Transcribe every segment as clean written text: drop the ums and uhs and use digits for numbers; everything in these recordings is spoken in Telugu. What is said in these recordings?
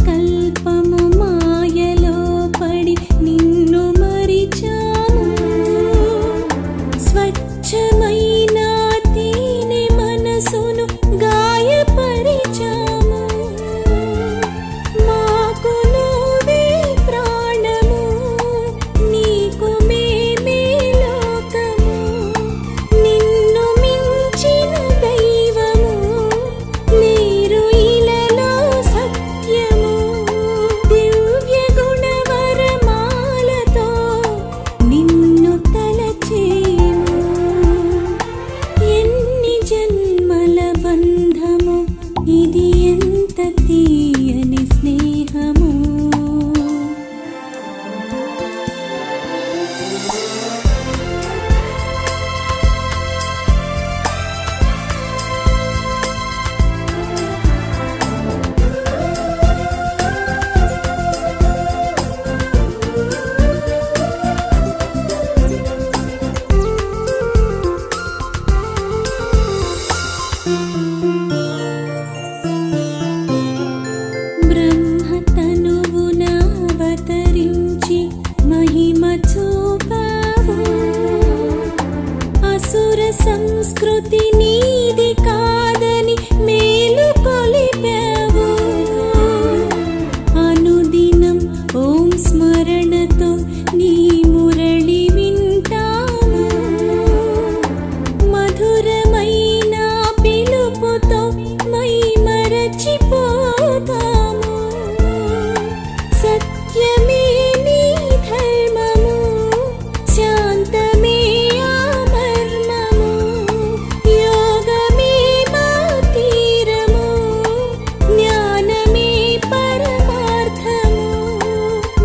సంకల్పము మాయలో పడి నిన్ను మరిచాము. స్వచ్ఛమైన తేనె మనసును గాయపరిచాము. మాకు నువ్వే ప్రాణము, నీకు మేమే లోకము. నిన్ను మించిన దైవము నీరు ఇలలో సత్యము. దివ్య గుణవరమాలతో నిన్ను తలచేము. ఎన్ని జన్మల బంధము ఇది, ఎంత తీయని స్నేహము. బ్రహ్మ తనువున అవతరించి మహిమ చూపావు. అసుర సంస్కృతి నీది కాదని మేలు కొలిపావు. అనుదినం ఓం స్మరణతో నీ మురళి వింటాము. మధురమైన పిలుపుతో మై మరచిపోతాము. సత్యమే నీ ధర్మము, శాంతమే ఆ మర్మము. యోగమే మా తీరము, జ్ఞానమే పరమార్థము.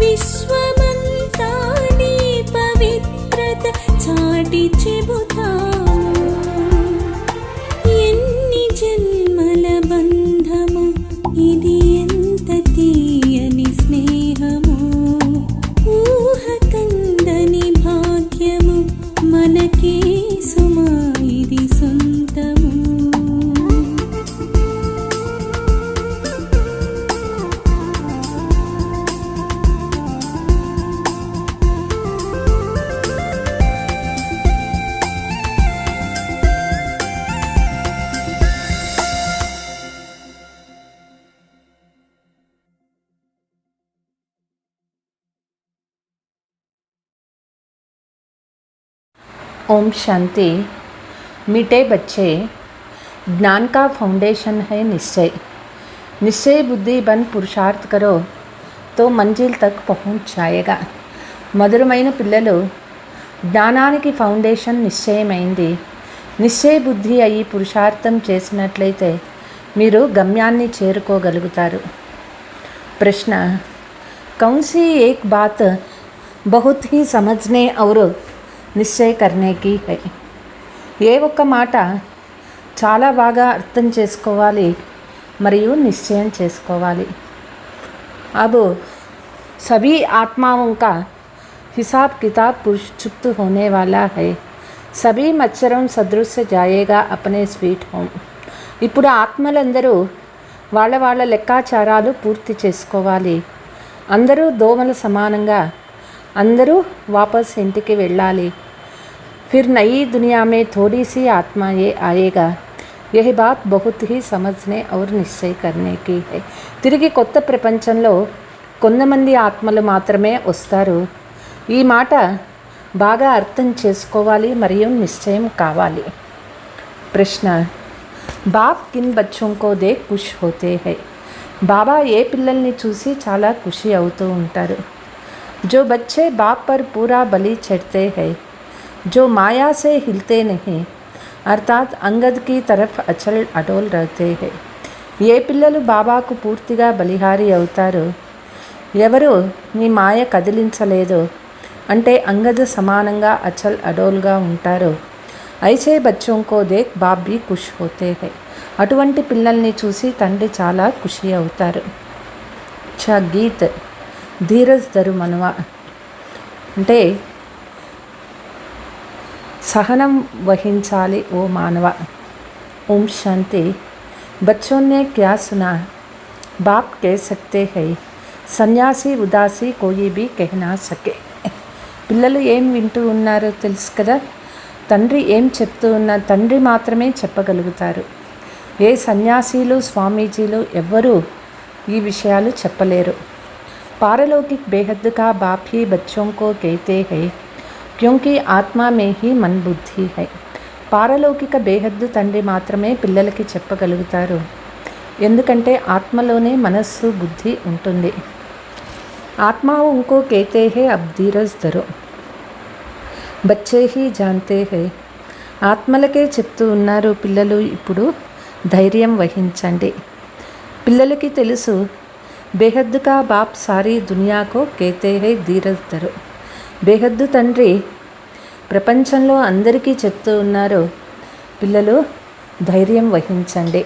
విశ్వమంతా నీ పవిత్రత చాటి చెబుతాము. ఎన్ని జన్మల బంధము ఇది, ఎంత తీయని స్నేహము. ఊహ కందని భాగ్యము మనకే సుమా ఇది సొంతము. ओम शांति। मीठे बच्चे, ज्ञान का फाउंडेशन है निश्चय। निश्चय बुद्धि बन पुरुषार्थ करो तो मंजिल तक पहुंच जाएगा। మధురమైన పిల్లలు, జ్ఞానానికి ఫౌండేషన్ నిశ్చయమైంది. నిశ్చయ బుద్ధి అయి పురుషార్థం చేసినట్లయితే మీరు గమ్యాన్ని చేరుకోగలుగుతారు. ప్రశ్న, कौन सी एक बात बहुत ही समझने और నిశ్చయ కర్నేకి హై? ఏ ఒక్క మాట చాలా బాగా అర్థం చేసుకోవాలి మరియు నిశ్చయం చేసుకోవాలి. అబ్ సభీ ఆత్మాओं का हिसाब किताब पुरस्कृत होने वाला है. सभी मच्छरों सदृश जाएगा अपने स्वीट होम. ఇప్పుడు ఆత్మలందరూ వాళ్ళ వాళ్ళ లెక్కాచారాలు పూర్తి చేసుకోవాలి. అందరూ దోమల సమానంగా అందరూ వాపస్ ఇంటికి వెళ్ళాలి. फिर नई दुनिया में थोड़ी सी आत्मा ये आएगा. यह बात बहुत ही समझने और निश्चय करने की है. తిరిగి కొత్త ప్రపంచంలో కొంతమంది ఆత్మలు మాత్రమే వస్తారు. ఈ మాట బాగా అర్థం చేసుకోవాలి మరియు నిశ్చయం కావాలి. ప్రశ్న, బాప్ కిన్ బచ్చోं को देख खुश होते हैं. బాబా ఏ పిల్లల్ని చూసి చాలా ఖుషి అవుతూ ఉంటారు. जो बच्चे बाप पर पूरा बलि चढ़ते हैं, जो माया से हिलते नहीं, अर्थात अंगद की तरफ अचल अटोल रहते हैं. ఏ పిల్లలు బాబాకు పూర్తిగా బలిహారి అవుతారు, ఎవరు నీ మాయ కదిలించలేదు అంటే అంగద సమానంగా అచల్ అడోల్గా ఉంటారు. ఐసే బచ్చోं को देख बाप भी खुश होते हैं. అటువంటి పిల్లల్ని చూసి తండ్రి చాలా ఖుషి అవుతారు. గీత్ ధీరజ్ ధరు మనవ అంటే सहनम वहिंचाली ओ मानव। ओम शांति। बच्चों ने क्या सुना? बाप कह सकते हैं, సన్యాసి ఉదాసి కోయి బి कहना సకే. పిల్లలు ఏం వింటూ ఉన్నారో తెలుసు కదా. తండ్రి ఏం చెప్తూ ఉన్నారు, తండ్రి మాత్రమే చెప్పగలుగుతారు. ఏ సన్యాసీలు స్వామీజీలు ఎవ్వరూ ఈ విషయాలు చెప్పలేరు. पारलौकिक बेहद का बाप ही बच्चों को कहते हैं क्योंकि आत्मा में ही मन बुद्धि है. పారలౌకిక బేహద్దు తండ్రి మాత్రమే పిల్లలకి చెప్పగలుగుతారు, ఎందుకంటే ఆత్మలోనే మనస్సు బుద్ధి ఉంటుంది. ఆత్మ उनको कहते हैं अब धीरज धरो, बच्चे ही जानते हैं. ఆత్మలకే చెప్తూ ఉన్నారు పిల్లలు ఇప్పుడు ధైర్యం వహించండి. పిల్లలకి తెలుసు బేహద్దు కా బాప్ సారీ దునియాకో కేతే హై ధీరజ్ ధరో. బేహద్దు తండ్రి ప్రపంచంలో అందరికీ చెప్తూ ఉన్నారు, పిల్లలు ధైర్యం వహించండి.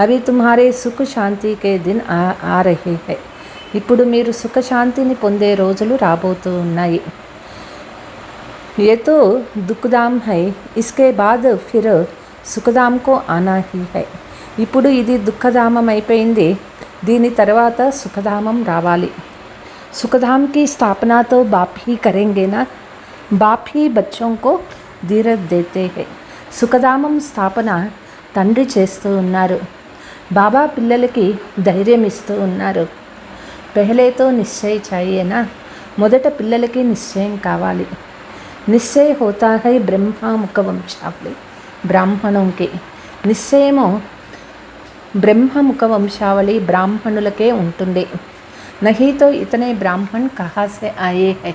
అవి తుమ్హారే సుఖ శాంతికే దిన్ ఆ రహే హై. ఇప్పుడు మీరు సుఖశాంతిని పొందే రోజులు రాబోతూ ఉన్నాయి. ఏ తో దుఃఖదాం high, ఇస్కే బాద్ Phir సుఖదాంకో Ana he high. ఇప్పుడు ఇది దుఃఖధామం అయిపోయింది, దీని తర్వాత సుఖధామం రావాలి. సుఖధామ్ की स्थापना तो बाप ही करेंगे ना. बाप ही बच्चों को धीरज देते हैं. సుఖధామం స్థాపన తండ్రి చేస్తూ ఉన్నారు. బాబా పిల్లలకి ధైర్యం ఇస్తూ ఉన్నారు. పెహలేతో నిశ్చయ చాయేనా, మొదట పిల్లలకి నిశ్చయం కావాలి. నిశ్చయ హోతా హై బ్రహ్మ ముఖ వంశావళి బ్రాహ్మణంకి. నిశ్చయము బ్రహ్మముఖ వంశావళి బ్రాహ్మణులకే ఉంటుంది. నహీతో ఇతనే బ్రాహ్మణ్ కహాసే ఆయే హై.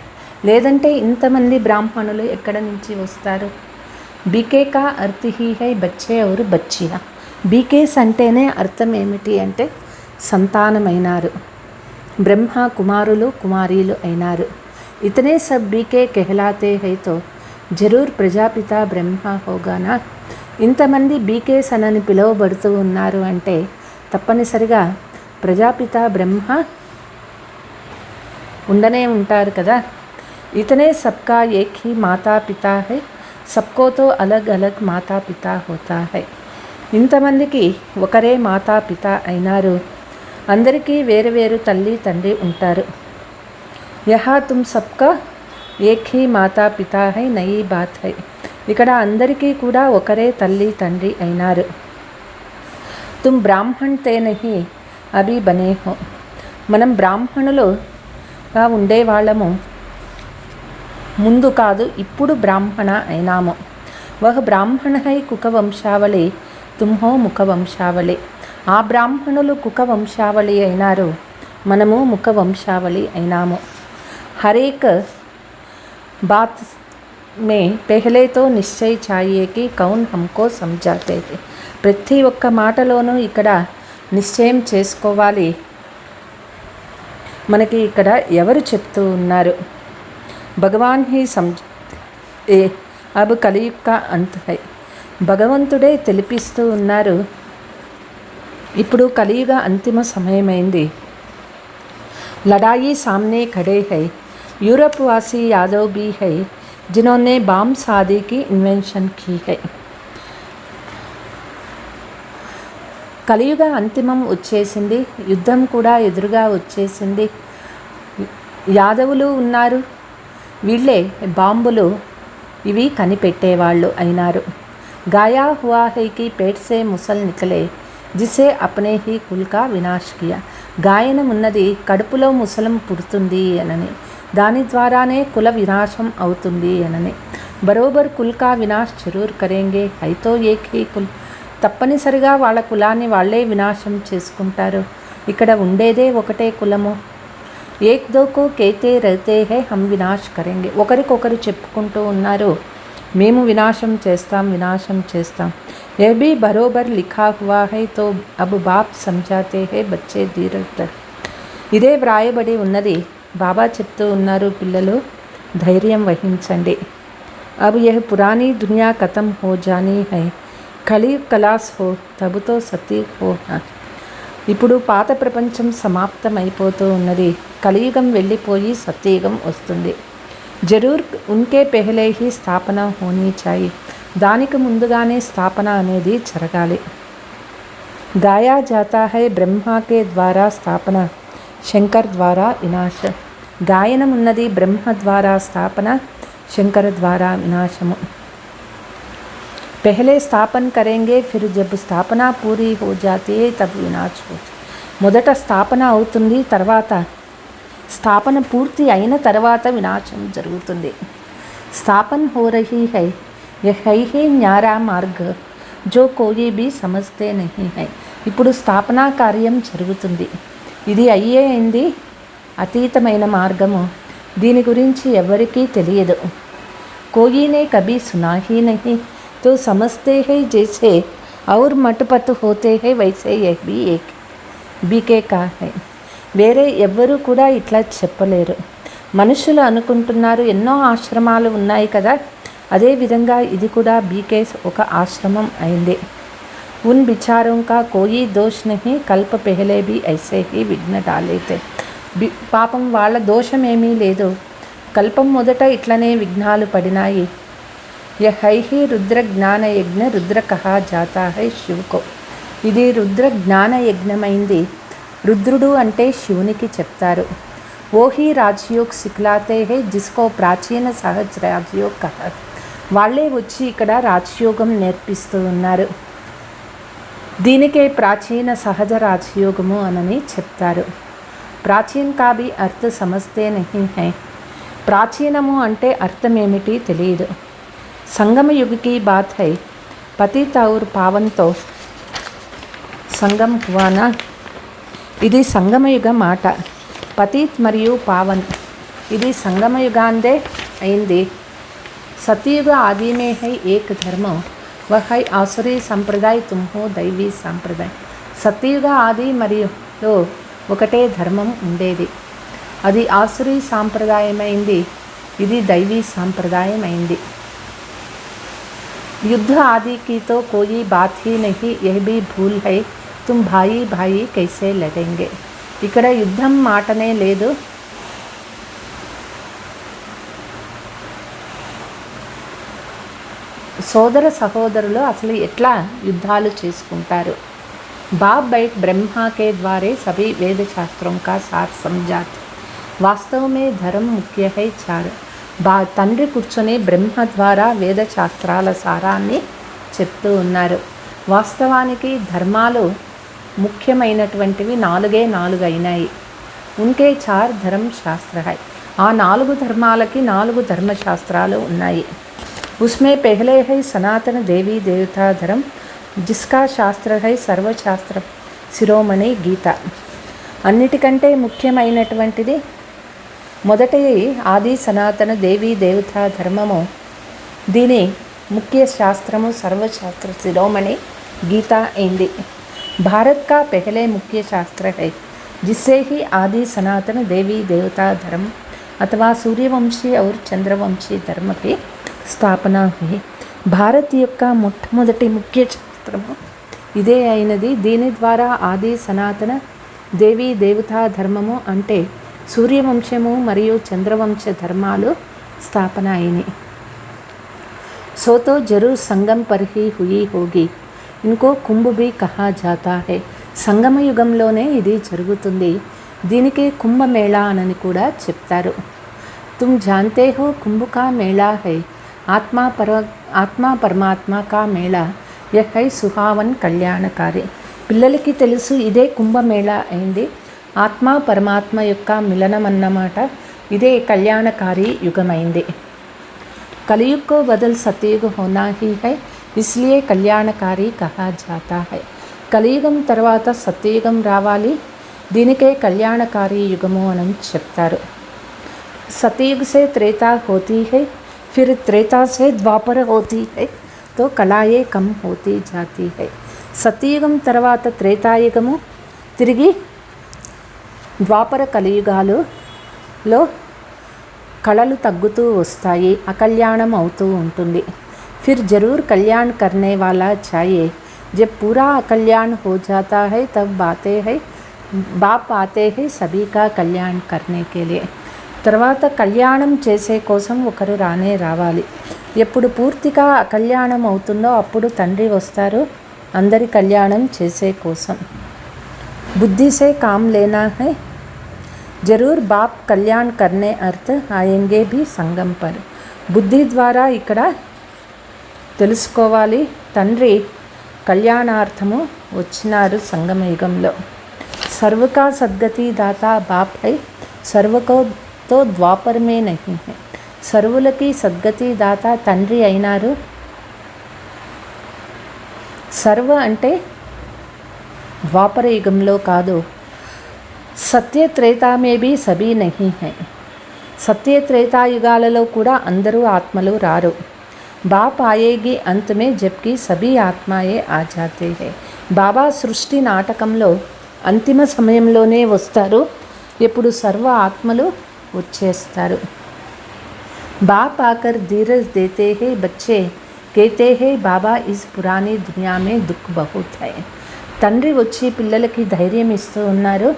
లేదంటే ఇంతమంది బ్రాహ్మణులు ఎక్కడ నుంచి వస్తారు. బీకే కా అర్థ హీ హై బచ్చే ఔర్ బచ్చియా. బీకేస్ అంటేనే అర్థం ఏమిటి అంటే సంతానమైనారు, బ్రహ్మ కుమారులు కుమారీలు అయినారు. ఇతనే సబ్ బీకే కెహలాతే హై తో జరూర్ ప్రజాపిత బ్రహ్మ హోగానా. ఇంతమంది బీకేస్ అని పిలువబడుతూ ఉన్నారు అంటే తప్పనిసరిగా ప్రజాపిత బ్రహ్మ ఉండనే ఉంటారు కదా. ఇతనే సబ్కా ఏక్ హీ మాతా పితా హై, సబ్కో తో అలగ్ అలగ్ మాతా పితా హోతా హై. ఇంతమందికి ఒకరే మాతా పిత అయినారు, అందరికీ వేరు వేరు తల్లి తండ్రి ఉంటారు. యహా తుమ్ సబ్కా ఏక్ హీ మాతా పితా హై నయీ బాత్ హై. ఇక్కడ అందరికీ కూడా ఒకరే తల్లి తండ్రి అయినారు. తుమ్ బ్రాహ్మణ్ తే నహీ అభి బనే హో. మనం బ్రాహ్మణులుగా ఉండేవాళ్ళము, ముందు కాదు ఇప్పుడు బ్రాహ్మణ అయినాము. వహ బ్రాహ్మణ హై కుక వంశావళి, తుమ్హో ముఖ వంశావళి. ఆ బ్రాహ్మణులు కుక వంశావళి అయినారు, మనము ముఖ వంశావళి అయినాము. హరేక్ బాత్ మే పెహలే తో నిశ్చయ చాయే కి కౌన్ హమ్కో సమझाते थे. ప్రతి ఒక్క మాటలోనూ ఇక్కడ నిశ్చయం చేసుకోవాలి, మనకి ఇక్కడ ఎవరు చెప్తూ ఉన్నారు. భగవాన్ హీ ఏ అబ్ కలియుగ్ కా అంత్ హై. భగవంతుడే తెలిపిస్తూ ఉన్నారు, ఇప్పుడు కలియుగ అంతిమ సమయమైంది. లడాయి సామ్నే ఖడే హై. యూరప్ వాసి యాదవ్ బీ హై जिन्होंने बाम शादी की इन्वेंशन की है. కలియుగ అంతిమం వచ్చేసింది, యుద్ధం కూడా ఎదురుగా వచ్చేసింది. యాదవులు ఉన్నారు, వీళ్ళే బాంబులు ఇవి కనిపెట్టేవాళ్ళు అయినారు. గాయా హువా హై కి పేట్ సే ముసల్ నికలే జిసే అప్నే హీ కుల్ కా వినాశ్ కియా. గాయనం ఉన్నది కడుపులో ముసలం పుడుతుంది అనని, దాని ద్వారానే కుల వినాశం అవుతుంది అనని. బరోబర్ కుల్ కా వినాశ్ జరూర్ కరేంగే హైతో ఏక్ హీ కుల్. తప్పనిసరిగా వాళ్ళ కులాన్ని వాళ్ళే వినాశం చేసుకుంటారు. ఇక్కడ ఉండేదే ఒకటే కులము. ఏక్ దోకో కేతే రహతే హై హమ్ వినాశ్ కరేంగే. ఒకరికొకరు చెప్పుకుంటూ ఉన్నారు, మేము వినాశం చేస్తాం వినాశం చేస్తాం. ఏ భీ బరోబర్ లిఖా హువా హై తో అబ్ బాప్ సమझाते हैं బచ్చే ధీరజ్ ధర్. ఇదే వ్రాయబడి ఉన్నది. బాబా చెప్తూ ఉన్నారు, పిల్లలు ధైర్యం వహించండి. అబ్ యహ్ పురానీ దునియా ఖతం హో జానీ హై, కలియుగ్ కలాస్ హో తబుతో సతీ హో. ఇప్పుడు పాత ప్రపంచం సమాప్తం అయిపోతూ ఉన్నది, కలియుగం వెళ్ళిపోయి సత్యయుగం వస్తుంది. జరూర్ ఉన్కే పెహలే హీ స్థాపన హోనీ చాయి. దానికి ముందుగానే స్థాపన అనేది జరగాలి. गाया जाता है ब्रह्मा के द्वारा स्थापన, శంకర్ ద్వారా వినాశ. గాయనం ఉన్నది బ్రహ్మ ద్వారా స్థాపన, శంకర ద్వారా వినాశము. पहले स्थापन करेंगे, फिर जब स्थापना पूरी हो जाती है तब विनाश हो. మొదట స్థాపన అవుతుంది, తర్వాత స్థాపన పూర్తి అయిన తర్వాత వినాశం జరుగుతుంది. స్థాపన हो रही है, यह है न्यारा मार्ग जो कोई भी समझते नहीं है. ఇప్పుడు స్థాపనా కార్యం జరుగుతుంది, ఇది అయింది అతీతమైన మార్గము, దీని గురించి ఎవరికీ తెలియదు. कोई ने कभी सुना ही नहीं तो समझते हैं जैसे और मटपट होते हैं वैसे यह भी एक बीके का है. వేరే ఎవ్వరూ కూడా ఇట్లా చెప్పలేరు. మనుషులు అనుకుంటున్నారు ఎన్నో ఆశ్రమాలు ఉన్నాయి కదా, అదేవిధంగా ఇది కూడా బీకే ఒక ఆశ్రమం అయింది. ఉన్ విచారం కా కోయి దోష్ నహీ, కల్ప పెహలే భీ ఐసే హీ విఘ్న డాలే తే. పాపం వాళ్ళ దోషమేమీ లేదు, కల్పం మొదట ఇట్లనే విఘ్నాలు పడినాయి. यह है ही रुद्र ज्ञान यज्ञ, रुद्र कहा जाता है शिव को. ఇది రుద్ర జ్ఞాన యజ్ఞమైంది, రుద్రుడు అంటే శివునికి చెప్తారు. वो ही राजयोग सिखलाते हैं जिसको प्राचीन सहज राजयोग कहा. వాళ్ళే వచ్చి ఇక్కడ రాజయోగం నేర్పిస్తూ ఉన్నారు, దీనికే ప్రాచీన సహజ రాజయోగము అనని చెప్తారు. ప్రాచీన కా భీ అర్థ సమజ్తే నహీ హై. ప్రాచీనము అంటే అర్థం ఏమిటి తెలియదు. సంగమ యుగ की बात है, పతిత और पावन तो సంగం హువానా. ఇది సంగమయుగ మాట. పతిత్ మరియు పావన్ ఇది సంగమయుగాందే అయింది. సతయుగ ఆది మే హై ఏక్ ధర్మం, వహ హై ఆసురీ సంప్రదాయ, తుమ్ హో దైవీ సంప్రదాయ. సతయుగ ఆది మరియు ఒకటే ధర్మం ఉండేది, అది ఆసురీ సాంప్రదాయమైంది, ఇది దైవీ సాంప్రదాయమైంది. युद्ध आदि की तो कोई बात ही नहीं, यह भी भूल है, तुम भाई भाई कैसे लड़ेंगे. ఇక్కడ యుద్ధం మాటనే లేదు, సోదర సహోదరులు అసలు ఎట్లా యుద్ధాలు చేసుకుంటారు. बाप बैठ ब्रह्मा के द्वारे सभी वेद शास्त्रों का सार समझाते. वास्तव में धर्म मुख्य है चार. తండ్రి కూర్చొని బ్రహ్మ ద్వారా వేద శాస్త్రాల సారాన్ని చెప్తూ ఉన్నారు. వాస్తవానికి ధర్మాలు ముఖ్యమైనటువంటివి 4 అయినాయి. ఉన్కే 4 ధర్మ శాస్త్ర హై. ఆ 4 ధర్మాలకి 4 ధర్మశాస్త్రాలు ఉన్నాయి. ఉస్మే పెహలే హై సనాతన దేవీ దేవతా ధర్మ, జిస్కా శాస్త్ర హై సర్వశాస్త్ర శిరోమణి గీత. అన్నిటికంటే ముఖ్యమైనటువంటిది మొదటి ఆది సనాతన దేవీ దేవతా ధర్మము, దీని ముఖ్య శాస్త్రము సర్వశాస్త్ర శిరోమణి గీత అయింది. భారత్ కా పెహలే ముఖ్య శాస్త్ర హై జిస్సే హీ ఆది సనాతన దేవీ దేవతా ధర్మ అథవా సూర్యవంశీ ఔర్ చంద్రవంశీ ధర్మకి స్థాపన హుయి. భారత్ యొక్క మొట్టమొదటి ముఖ్య శాస్త్రము ఇదే అయినది. దీని ద్వారా ఆది సనాతన దేవీ దేవతా ధర్మము అంటే సూర్యవంశము మరియు చంద్రవంశ ధర్మాలు స్థాపన అయినాయి. సో తో జరూర్ సంగం per he హుయి హోగి, ఇన్కో Kumbh Bhi కహా జాతా high. సంగమ యుగంలోనే ఇది జరుగుతుంది, దీనికే కుంభమేళా అని కూడా చెప్తారు. తుమ్ జాన్తే హో కుంభ కా మేళా హై, ఆత్మా పరమాత్మ కా మేళా, యహ్ హై సుహావన్ కళ్యాణకారి. పిల్లలకి తెలుసు ఇదే కుంభమేళా అయింది, ఆత్మ పరమాత్మ యొక్క మిలనం అన్నమాట, ఇదే కళ్యాణకారి యుగమైంది. కలియుగ్ కో బదల్ సత్యుగ్ హోనా హీ హై, ఇస్లియే కళ్యాణకారి కహా జాతా హై. కలియుగం తర్వాత సత్యయుగం రావాలి, దీనికే కళ్యాణకారి యుగము అని చెప్తారు. సతయుగ్ సే త్రేతా హోతీ హై, ఫిర్ త్రేతా సే ద్వాపర హోతీ హై, తో కళాయే కమ్ హోతీ జాతీ హై. సత్యయుగం తర్వాత త్రేతాయుగము, తిరిగి ద్వాపర కలియుగాలలో కళలు తగ్గుతూ వస్తాయి, అకళ్యాణం అవుతూ ఉంటుంది. ఫిర్ జరూర్ కళ్యాణ్ కర్నే వాలా చాయే, జబ్ పూరా అకళ్యాణ్ హో జాతా హై తబ్ బాప్ ఆతే హై సభీ కా కళ్యాణ్ కర్నే కే లియే. తర్వాత కళ్యాణం చేసే కోసం ఒకరు రావాలి. ఎప్పుడు పూర్తిగా అకళ్యాణం అవుతుందో అప్పుడు తండ్రి వస్తారు, अंदरी कल्याणम చేసే కోసం। बुद्धि से काम लेना है, जरूर बाप कल्याण करने अर्थ आएंगे भी संगम पर। బుద్ధి ద్వారా ఇక్కడ తెలుసుకోవాలి, తండ్రి కళ్యాణార్థము వచ్చినారు సంగమయుగంలో। सर्व का सद्गति दाता बाप है, सर्व को तो द्वापर में नहीं है। సర్వులకి సద్గతి దాత తండ్రి అయినారు। సర్వ అంటే ద్వాపర యుగంలో కాదు, సత్య త్రేతా మే భీ సభీ నహీ హై। సత్య త్రేతాయుగాలలో కూడా అందరూ ఆత్మలు రారు। బాప్ ఆయేగి అంత్ మే జబ్కి సభీ ఆత్మాయే ఆ జాతే హై। బాబా సృష్టి నాటకంలో అంతిమ సమయంలోనే వస్తారు, ఎప్పుడు సర్వ ఆత్మలు వచ్చేస్తారు। बाप आकर धीरज देते हैं, बच्चे कहते हैं बाबा इस पुरानी दुनिया में दुख बहुत है। తండ్రి వచ్చి పిల్లలకి ధైర్యం ఇస్తూ ఉన్నారు।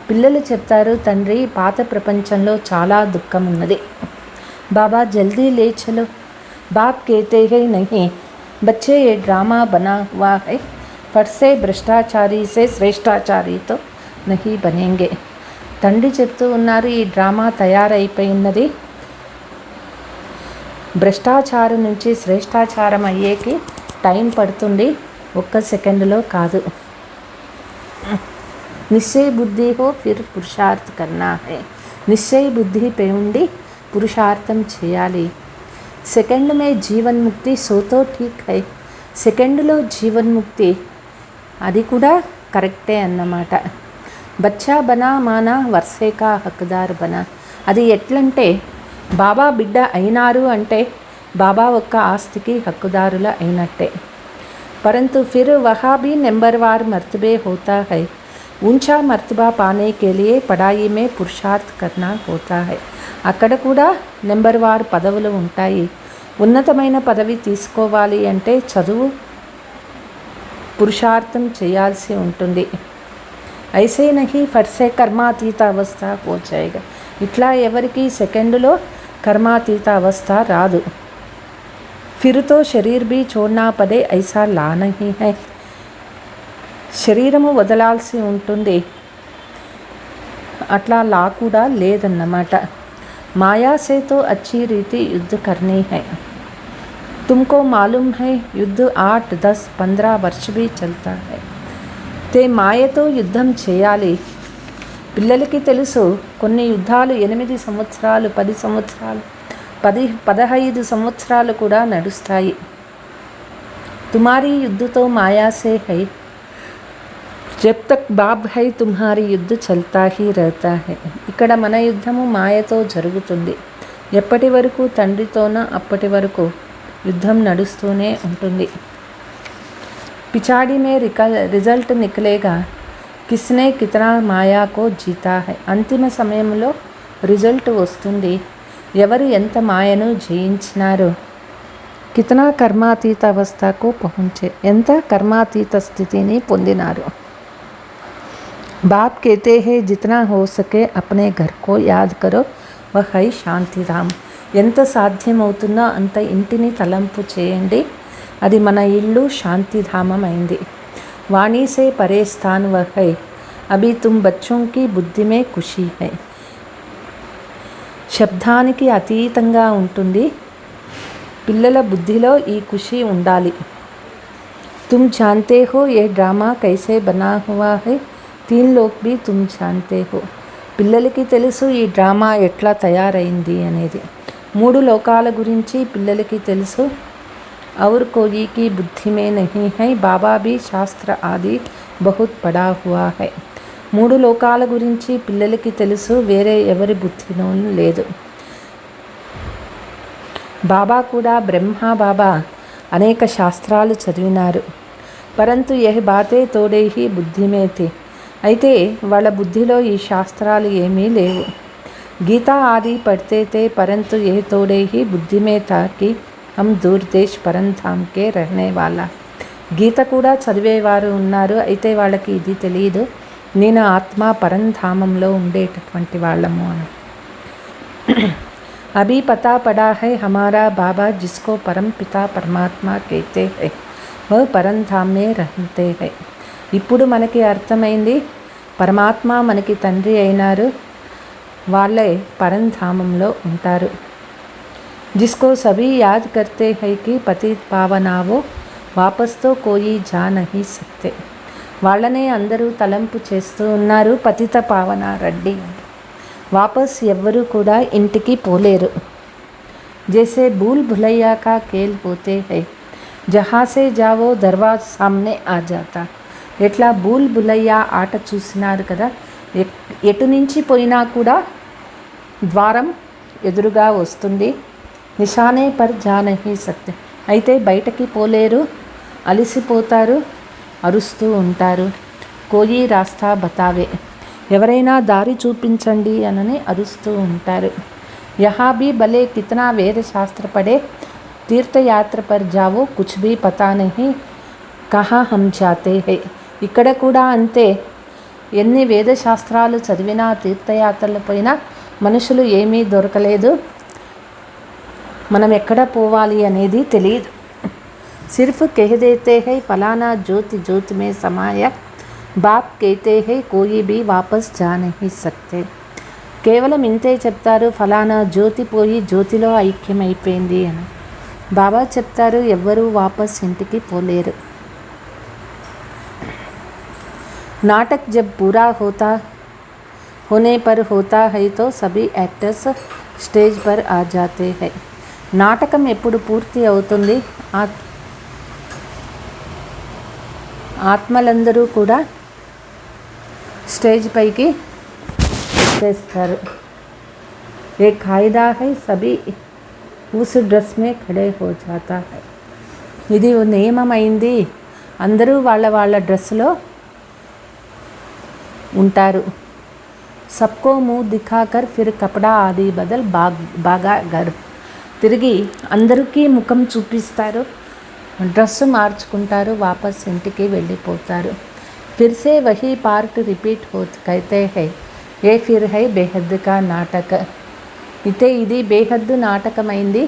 పిల్లలు చెప్తారు, తండ్రి పాత ప్రపంచంలో చాలా దుఃఖం ఉన్నది। బాబా జల్దీ ले चलो। बाप कहते हैं नहीं बच्चे, ये ड्रामा बना हुआ है, फट से भ्रष्टाचारी से श्रेष्ठाचारी तो नहीं बनेंगे। తండ్రి చెప్తూ ఉన్నారు, ఈ డ్రామా తయారైపోయినది, భ్రష్టాచారం నుంచి శ్రేష్టాచారం అయ్యేకి టైం పడుతుంది, ఒక్క సెకండ్లో కాదు। నిశ్చయ బుద్ధి హో ఫిర్ పురుషార్థ్ కర్నా హై। నిశ్చయ బుద్ధి పై ఉండి పురుషార్థం చేయాలి। సెకండ్ మే జీవన్ముక్తి సోతో ఠీక్ హై। సెకండ్లో జీవన్ముక్తి అది కూడా కరెక్టే అన్నమాట। బచ్చా బనా మానా వర్షే కా హక్దార్ బనా, అది ఎట్లంటే బాబా బిడ్డ అయినారు అంటే బాబా ఒక్క ఆస్తికి హక్కుదారుల అయినట్టే। परंतु फिर वहाँ भी नंबरवार मर्तबे होता है। ऊंचा मर्तबा पाने के लिए पढ़ाई में पुरुषार्थ करना होता है। అక్కడ కూడా నెంబర్వార్ పదవులు ఉంటాయి। ఉన్నతమైన పదవి తీసుకోవాలి అంటే చదువు పురుషార్థం చేయాల్సి ఉంటుంది। ఐసే నహీ ఫర్సే కర్మాతీత అవస్థ హో జాయేగా, ఇట్లా ఎవరికి సెకండ్లో కర్మాతీత అవస్థ రాదు। फिर तो शरीर भी छोड़ना पड़े ऐसा ला नहीं है। శరీరము వదలాల్సి ఉంటుంది, అట్లా లా కూడా లేదన్నమాట। माया से तो अच्छी रीति युद्ध करनी है। तुमको मालूम है युद्ध 8, 10, 15 वर्ष भी चलता है। ते మాయతో యుద్ధం చేయాలి। పిల్లలకి తెలుసు కొన్ని యుద్ధాలు 8 సంవత్సరాలు, 10 సంవత్సరాలు, 15 సంవత్సరాలు కూడా నడుస్తాయి। తుమారీ యుద్ధతో మాయా సే హై, జబ్ తక్ బాబ్ హై తుమ్హారీ యుద్ధ చల్తా హీ రహతా హై। ఇక్కడ మన యుద్ధము మాయతో జరుగుతుంది, ఎప్పటి వరకు తండ్రితోనో అప్పటి వరకు యుద్ధం నడుస్తూనే ఉంటుంది। పిచాడి మే రిజల్ట్ నికలేగా కిస్నే కితనా మాయా కో జీతా హై। అంతిమ సమయంలో రిజల్ట్ వస్తుంది, ఎవరు ఎంత మాయను జయించినారో। కితనా కర్మాతీత అవస్థకు పహుంచే, ఎంత కర్మాతీత స్థితిని పొందినారు। बाप कहते हैं जितना हो सके अपने घर को याद करो, वह है శాంతిధామ్। ఎంత సాధ్యమవుతుందో అంత ఇంటిని తలంపు చేయండి, అది మన ఇల్లు శాంతిధామం అయింది। వాణి సే పరే స్థాన్ వహ్ హై, అభి తుమ్ బచ్చోం కి బుద్ధి మే ఖుషీ హై। శబ్దానికి అతీతంగా ఉంటుంది, పిల్లల బుద్ధిలో ఈ ఖుషి ఉండాలి। తుమ్ జాన్తే హో ఏ డ్రామా కైసే బనా హువా హై, 3 లోక్ భీ తుమ్ జాన్తే హో। పిల్లలకి తెలుసు ఈ డ్రామా ఎట్లా తయారైంది అనేది। 3 లోకాల గురించి పిల్లలకి తెలుసు। और कोई की बुद्धि में नहीं है, बाबा भी शास्त्र आदि बहुत पढ़ा हुआ है। 3 లోకాల గురించి పిల్లలకి తెలుసు, వేరే ఎవరి బుద్ధిలోనూ లేదు। బాబా కూడా బ్రహ్మ బాబా అనేక శాస్త్రాలు చదివినారు। పరంతు యహ్ బాతే తోడే హీ బుద్ధి మే థీ, అయితే వాళ్ళ బుద్ధిలో ఈ శాస్త్రాలు ఏమీ లేవు। గీతా ఆది పढ़ते थे, परंतु यह तोड़े ही बुद्धि में था कि हम दूर देश పరంధామ్ కే रहने वाला। గీత కూడా చదివేవారు ఉన్నారు, అయితే వాళ్ళకి ఇది తెలియదు, నేను ఆత్మ పరంధామంలో ఉండేటటువంటి వాళ్ళము అని। अभी पता पड़ा है हमारा बाबा जिसको परम पिता परमात्मा कहते हैं। वह परमधाम में रहते हैं. ఇప్పుడు మనకి అర్థమైంది, పరమాత్మ మనకి తండ్రి అయినారు, వాళ్ళే పరంధామంలో ఉంటారు. जिसको सभी याद करते हैं कि पतित पावना वो वापस तो कोई जा नहीं सकते. వాళ్ళనే అందరూ తలంపు చేస్తూ ఉన్నారు, పతిత పావన రెడ్డి, వాపస్ ఎవ్వరూ కూడా ఇంటికి పోలేరు. जैसे भूल भुलैया का खेल होते हैं, जहाँ से जाओ दरवाजा सामने आ जाता. ఎట్లా భూల్ భులయ్యా ఆట చూసినారు కదా, ఎటు నుంచి పోయినా కూడా ద్వారం ఎదురుగా వస్తుంది. నిశానే పర్ జా నహీ సక్తే, అయితే బయటకి పోలేరు, అలసిపోతారు, అరుస్తూ ఉంటారు. కోయి రాస్తా బతావే, ఎవరైనా దారి చూపించండి అనని అరుస్తూ ఉంటారు. యహా భీ భలే కితనా వేద శాస్త్ర పడే, తీర్థయాత్ర పర్ జావో కుచ్ భీ పతా నహీ కహా హమ్ జాతే హై. ఇక్కడ కూడా అంతే, ఎన్ని వేదశాస్త్రాలు చదివినా తీర్థయాత్రలపైన మనుషులు ఏమీ దొరకలేదు, మనం ఎక్కడ పోవాలి అనేది తెలియదు. సిర్ఫ్ కహ్ దేతే హై ఫలానా జ్యోతి జ్యోతి మే సమాయ, బాప్ कहते हैं कोई भी वापस जा नहीं सकते. కేవలం ఇంతే చెప్తారు, ఫలానా జ్యోతి పోయి జ్యోతిలో ఐక్యమైపోయింది అని. బాబా చెప్తారు, ఎవ్వరూ వాపస్ ఇంటికి పోలేరు. नाटक जब पूरा होने पर होता है तो सभी एक्टर्स स्टेज पर आ जाते हैं. నాటకం ఎప్పుడు పూర్తి అవుతుంది, ఆత్మలందరూ కూడా స్టేజ్ పైకి వచ్చేస్తారు. एक कायदा है, सभी उस ड्रेस में खड़े हो जाता है. ఇది నియమమైంది, అందరూ వాళ్ళ డ్రెస్లో ఉంటారు. సబ్కో ముహ్ దిఖాకర్ ఫిర్ కపడా ఆది బదల్ బాగా గర్, తిరిగి అందరికీ ముఖం చూపిస్తారు, డ్రెస్సు మార్చుకుంటారు, వాపస్ ఇంటికి వెళ్ళిపోతారు. ఫిర్ సే వహీ పార్ట్ రిపీట్ కైతే హై, ఏ ఫిర్ హై బేహద్ కా నాటక. అయితే ఇది బేహద్దు నాటకమైంది,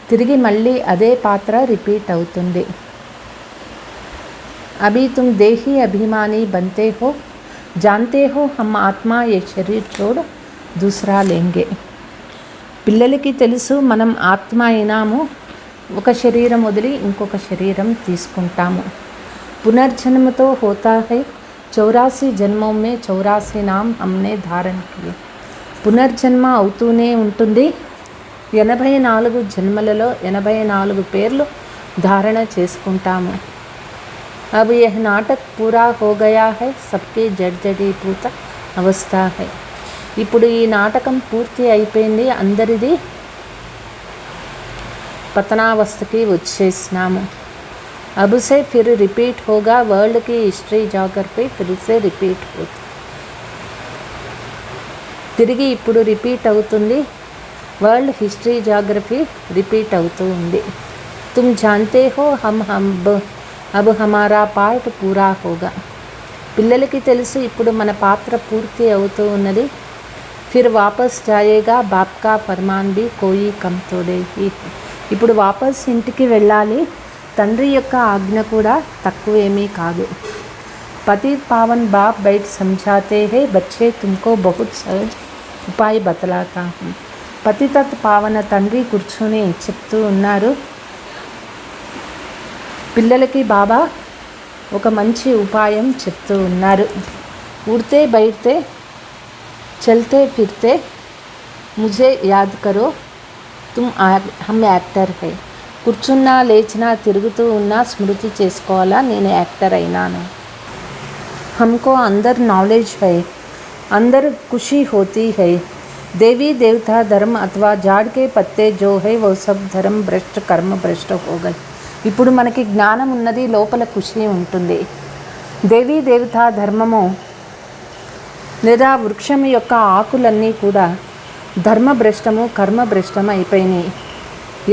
తిరిగి మళ్ళీ అదే పాత్ర రిపీట్ అవుతుంది. అభి తుమ్ దేహీ అభిమాని బంతే హో, जानते हो हम आत्मा ये शरीर छोड़ दूसरा लेंगे. పిల్లలకి తెలుసు మనం ఆత్మ అయినాము, ఒక శరీరం వదిలి ఇంకొక శరీరం తీసుకుంటాము. పునర్జన్మతో హోతా హై, 84 జన్మోं में 84 नाम हमने धारण किए. పునర్జన్మ అవుతూనే ఉంటుంది, 84 జన్మలలో 84 పేర్లు ధారణ చేసుకుంటాము. अब यह नाटक पूरा हो गया है, सबकी జడ్జడీభూత అవస్థ है. ఇప్పుడు ఈ నాటకం పూర్తి అయిపోయింది, అందరిది పతనావస్థకి వచ్చేసినాము. अब से फिर रिपीट होगा, वर्ल्ड की हिस्ट्री జాగ్రఫీ फिर से रिपीट होती. తిరిగి ఇప్పుడు రిపీట్ అవుతుంది, వరల్డ్ హిస్టరీ జాగ్రఫీ రిపీట్ అవుతూ ఉంది. तुम जानते हो हम अब हमारा पार्ट पूरा होगा. పిల్లలకి తెలుసు ఇప్పుడు మన పాత్ర పూర్తి అవుతూ ఉన్నది. ఫిర్ వాపస్ జాయేగా బాప్ కా ఫర్మాన్ భీ కోయి కమ్ తోడేహి. ఇప్పుడు వాపస్ ఇంటికి వెళ్ళాలి, తండ్రి యొక్క ఆజ్ఞ కూడా తక్కువేమీ కాదు. పతిత్ పావన్ బాప్ బైట్ సమझाते हैं, बच्चे तुमको बहुत सहज उपाय बतलाता हूँ. పతితత్ పావన తండ్రి కూర్చొని చెప్తూ ఉన్నారు, పిల్లలకి బాబా ఒక మంచి ఉపాయం చెప్తూ ఉన్నారు. ఉడితే బయటే చల్తే ఫిర్తే ముझे యాద్ కరో తుమ్ హమ్ యాక్టర్ హై. కూర్చున్నా లేచినా తిరుగుతూ ఉన్నా స్మృతి చేసుకోవాలా, నేను యాక్టర్ అయినాను. हमको अंदर नॉलेज है, अंदर खुशी होती है. देवी देवता धर्म अथवा झाड़ के पत्ते जो है वो सब धर्म भ्रष्ट कर्म भ्रष्ट हो गए. ఇప్పుడు మనకి జ్ఞానం ఉన్నది, లోపల ఖుషి ఉంటుంది. దేవీ దేవతా ధర్మము లేదా వృక్షం యొక్క ఆకులన్నీ కూడా ధర్మభ్రష్టము కర్మభ్రష్టం అయిపోయినాయి.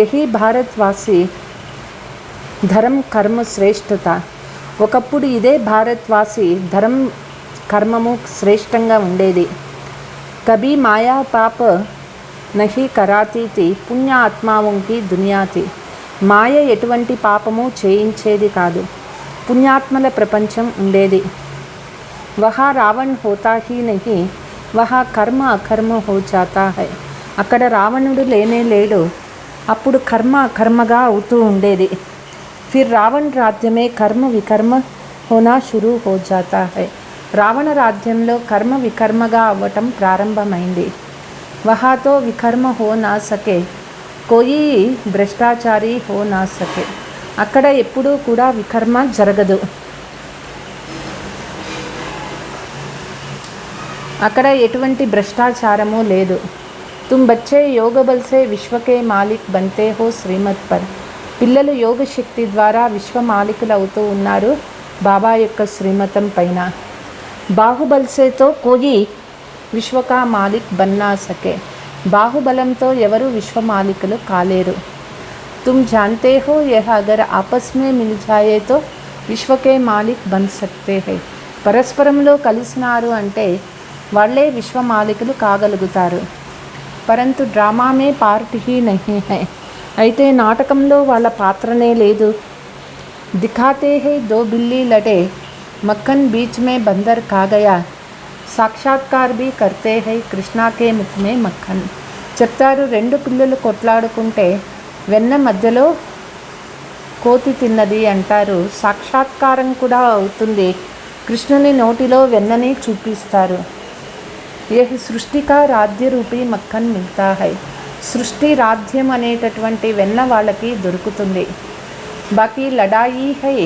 యహీ భారత్వాసి ధర్మ కర్మ శ్రేష్టత. ఒకప్పుడు ఇదే భారత్వాసి ధర్మ కర్మము శ్రేష్టంగా ఉండేది. కభీ మాయా పాప నహీ కరాతీ థీ, పుణ్య ఆత్మాओं की दुनिया थी. మాయ ఎటువంటి పాపము చేయించేది కాదు. పుణ్యాత్మల ప్రపంచం ఉండేది. వహా రావణ్ హోతా హీ నహీ, వహా కర్మ అకర్మ హో జాతా హై. అక్కడ రావణుడు లేనే లేడు. అప్పుడు కర్మ అకర్మగా అవుతూ ఉండేది. ఫిర్ రావణ్ రాజ్యమే కర్మ వికర్మ హోనా షురూ హో జాతా హై. రావణ రాజ్యంలో కర్మ వికర్మగా అవ్వటం ప్రారంభమైంది. వహాతో వికర్మ హో నా సకే, కోయి భ్రష్టాచారి హో నా సకే. అక్కడ ఎప్పుడూ కూడా వికర్మ జరగదు. అక్కడ ఎటువంటి భ్రష్టాచారము లేదు. తుమ్ బచ్చే యోగ బల్సే విశ్వకే మాలిక్ బంతే హో శ్రీమత్ పర్. పిల్లలు యోగ శక్తి ద్వారా విశ్వ మాలికులు అవుతూ ఉన్నారు బాబా యొక్క శ్రీమతం పైన. బాహుబల్సేతో కోయి విశ్వకా మాలిక్ బన్నా సకే. బాహుబలంతో ఎవరు విశ్వమాలికులు కాలేరు. తుమ్ జాన్తే హో యహ అగర్ ఆపస్ మే మిల్ జాయే తో విశ్వకే మాలిక్ బన్ సక్తే హై. పరస్పరంలో కలిసినారు అంటే వాళ్ళే విశ్వమాలికులు కాగలుగుతారు. పరంతు డ్రామా మే పార్ట్ హీ నహీ హై. అయితే నాటకంలో వాళ్ళ పాత్రనే లేదు. దిఖాతే హై దో బిల్లీ లడే, మక్కన్ బీచ్ మే బందర్ కాగయా, సాక్షాత్కార్ భీ కర్తే హై కృష్ణాకే ముఖ్ మే మక్కన్. చెప్తారు, రెండు పిల్లలు కొట్లాడుకుంటే వెన్న మధ్యలో కోతి తిన్నది అంటారు. సాక్షాత్కారం కూడా అవుతుంది. కృష్ణుని నోటిలో వెన్నని చూపిస్తారు. యహ్ సృష్టికా రాధ్య రూపీ మక్కన్ మిల్తా హై. సృష్టి రాధ్యం అనేటటువంటి వెన్న వాళ్ళకి దొరుకుతుంది. బాకీ లడాయి హై